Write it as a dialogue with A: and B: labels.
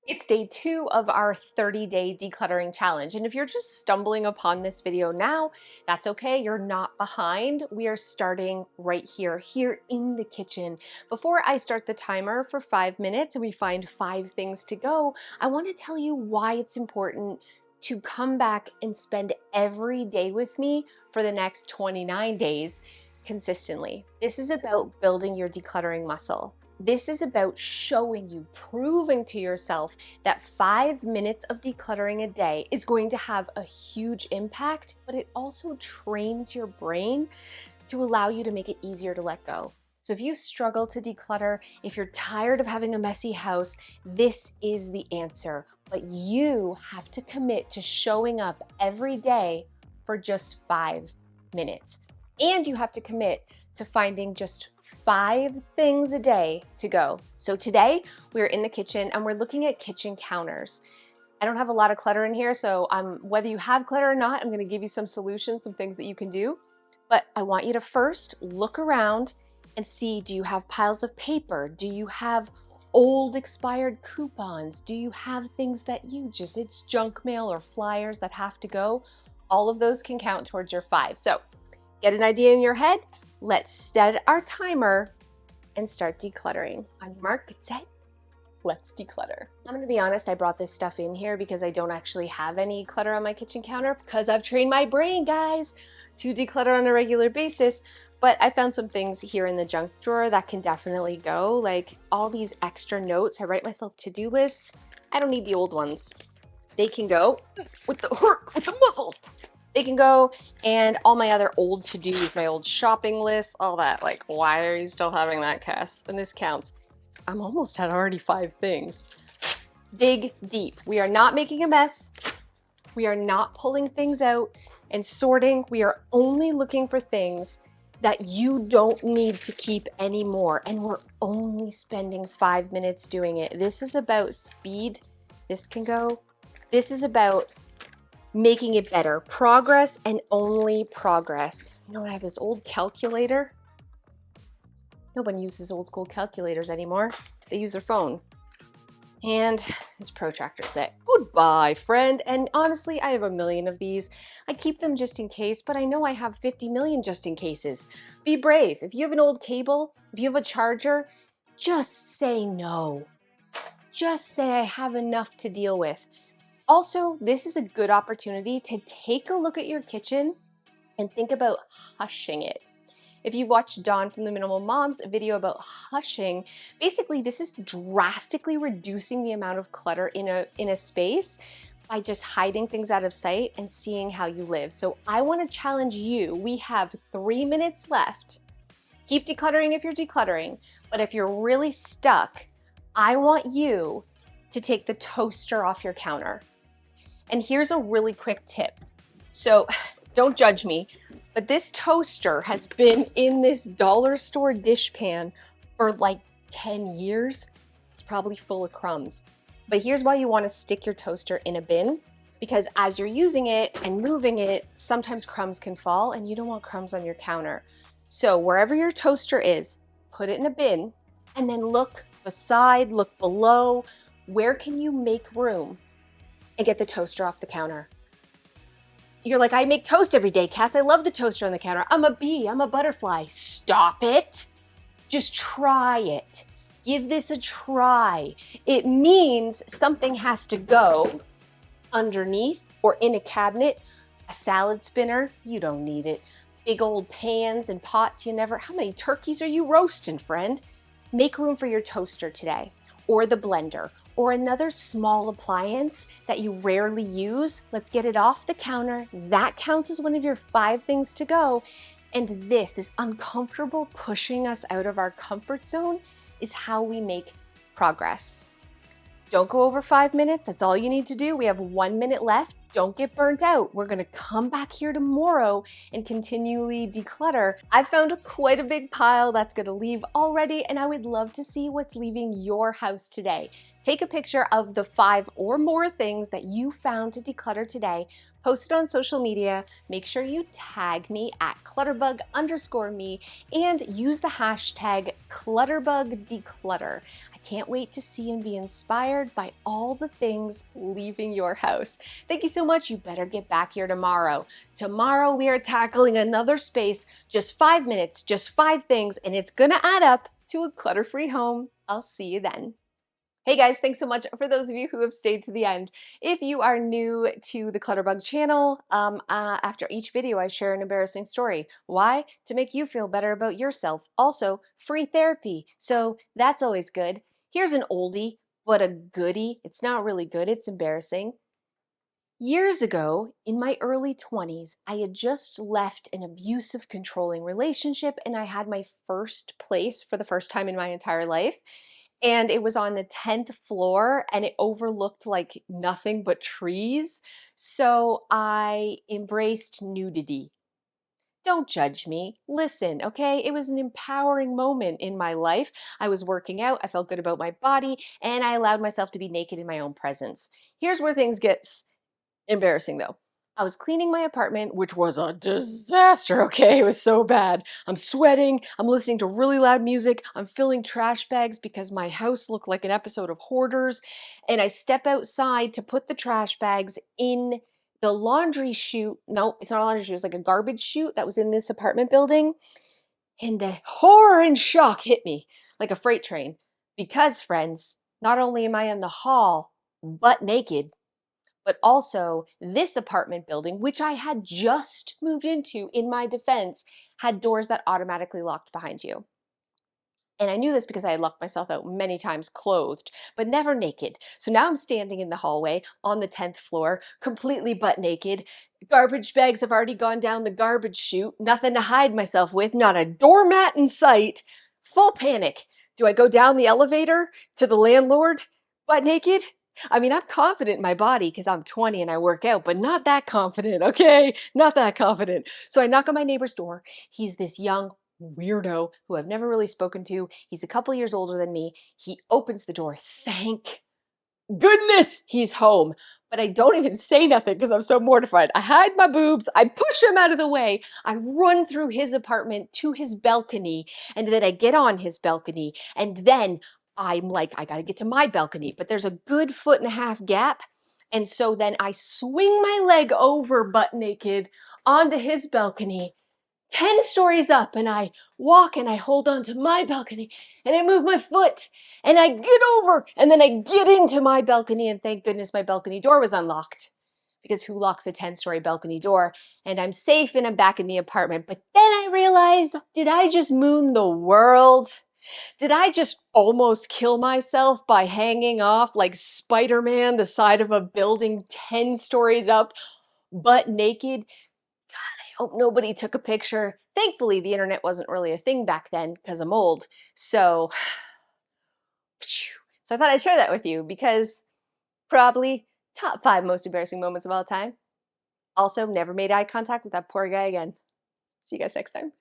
A: It's day 2 of our 30-day decluttering challenge. And if you're just stumbling upon this video now, that's okay. You're not behind. We are starting right here in the kitchen. Before I start the timer for 5 minutes and we find 5 things to go, I want to tell you why it's important to come back and spend every day with me for the next 29 days consistently. This is about building your decluttering muscle. This is about showing you, proving to yourself that 5 minutes of decluttering a day is going to have a huge impact, but it also trains your brain to allow you to make it easier to let go. So if you struggle to declutter, if you're tired of having a messy house, this is the answer. But you have to commit to showing up every day for just 5 minutes. And you have to commit to finding just 5 things a day to go. So today we're in the kitchen and we're looking at kitchen counters. I don't have a lot of clutter in here, so whether you have clutter or not, I'm going to give you some solutions, some things that you can do. But I want you to first look around and see, do you have piles of paper? Do you have old expired coupons? Do you have things that it's junk mail or flyers that have to go? All of those can count towards your 5. So get an idea in your head. Let's set our timer and start decluttering. On your mark, get set, let's declutter. I'm gonna be honest, I brought this stuff in here because I don't actually have any clutter on my kitchen counter because I've trained my brain, guys, to declutter on a regular basis. But I found some things here in the junk drawer that can definitely go, like all these extra notes. I write myself to-do lists. I don't need the old ones. They can go with the muzzle. They can go, and all my other old to-dos, my old shopping lists, all that. Like, why are you still having that, Cass? And this counts. I'm almost at already 5 things. Dig deep. We are not making a mess. We are not pulling things out and sorting. We are only looking for things that you don't need to keep anymore. And we're only spending 5 minutes doing it. This is about speed. This can go. This is about making it better. Progress and only progress. You know what? I have this old calculator. No one uses old school calculators anymore. They use their phone. And this protractor set. Goodbye, friend. And honestly, I have a million of these. I keep them just in case, but I know I have 50 million just in cases. Be brave. If you have an old cable, if you have a charger, just say no. Just say I have enough to deal with. Also, this is a good opportunity to take a look at your kitchen and think about hushing it. If you watched Dawn from the Minimal Moms video about hushing, basically this is drastically reducing the amount of clutter in a space by just hiding things out of sight and seeing how you live. So I want to challenge you. We have 3 minutes left. Keep decluttering if you're decluttering, but if you're really stuck, I want you to take the toaster off your counter. And here's a really quick tip. So don't judge me, but this toaster has been in this dollar store dishpan for like 10 years. It's probably full of crumbs. But here's why you want to stick your toaster in a bin, because as you're using it and moving it, sometimes crumbs can fall and you don't want crumbs on your counter. So wherever your toaster is, put it in a bin and then look beside, look below. Where can you make room and get the toaster off the counter? You're like, I make toast every day, Cass. I love the toaster on the counter. I'm a bee, I'm a butterfly. Stop it. Just try it. Give this a try. It means something has to go underneath or in a cabinet. A salad spinner, you don't need it. Big old pans and pots, how many turkeys are you roasting, friend? Make room for your toaster today, or the blender, or another small appliance that you rarely use. Let's get it off the counter. That counts as one of your 5 things to go. And this uncomfortable pushing us out of our comfort zone is how we make progress. Don't go over 5 minutes. That's all you need to do. We have 1 minute left. Don't get burnt out. We're gonna come back here tomorrow and continually declutter. I've found quite a big pile that's gonna leave already, and I would love to see what's leaving your house today. Take a picture of the 5 or more things that you found to declutter today, post it on social media, make sure you tag me at Clutterbug_me, and use the hashtag ClutterbugDeclutter. I Can't wait to see and be inspired by all the things leaving your house. Thank you so much. You better get back here tomorrow. Tomorrow we are tackling another space, just 5 minutes, just 5 things, and it's gonna add up to a clutter-free home. I'll see you then. Hey guys, thanks so much for those of you who have stayed to the end. If you are new to the Clutterbug channel, after each video I share an embarrassing story. Why? To make you feel better about yourself. Also, free therapy, so that's always good. Here's an oldie, but a goodie. It's not really good, it's embarrassing. Years ago, in my early 20s, I had just left an abusive, controlling relationship, and I had my first place for the first time in my entire life. And it was on the 10th floor and it overlooked like nothing but trees. So I embraced nudity. Don't judge me. Listen, okay? It was an empowering moment in my life. I was working out, I felt good about my body, and I allowed myself to be naked in my own presence. Here's where things get embarrassing though. I was cleaning my apartment, which was a disaster, okay? It was so bad. I'm sweating, I'm listening to really loud music, I'm filling trash bags because my house looked like an episode of Hoarders, and I step outside to put the trash bags in the laundry chute. No, it's not a laundry chute, it's like a garbage chute that was in this apartment building, and the horror and shock hit me like a freight train. Because, friends, not only am I in the hall, butt naked, but also this apartment building, which I had just moved into, in my defense, had doors that automatically locked behind you. And I knew this because I had locked myself out many times clothed, but never naked. So now I'm standing in the hallway on the 10th floor, completely butt naked. Garbage bags have already gone down the garbage chute, nothing to hide myself with, not a doormat in sight. Full panic. Do I go down the elevator to the landlord butt naked? I mean, I'm confident in my body because I'm 20 and I work out, but not that confident, okay? Not that confident. So I knock on my neighbor's door. He's this young weirdo who I've never really spoken to. He's a couple years older than me. He opens the door. Thank goodness he's home. But I don't even say nothing because I'm so mortified. I hide my boobs. I push him out of the way. I run through his apartment to his balcony. And then I get on his balcony. And then I'm like, I got to get to my balcony. But there's a good 1.5 foot gap. And so then I swing my leg over butt naked onto his balcony 10 stories up, and I walk and I hold on to my balcony and I move my foot and I get over and then I get into my balcony, and thank goodness my balcony door was unlocked, because who locks a 10-story balcony door? And I'm safe and I'm back in the apartment. But then I realized, did I just moon the world? Did I just almost kill myself by hanging off like Spider-Man the side of a building 10 stories up, butt naked? Hope nobody took a picture. Thankfully, the internet wasn't really a thing back then because I'm old. So I thought I'd share that with you because probably top 5 most embarrassing moments of all time. Also, never made eye contact with that poor guy again. See you guys next time.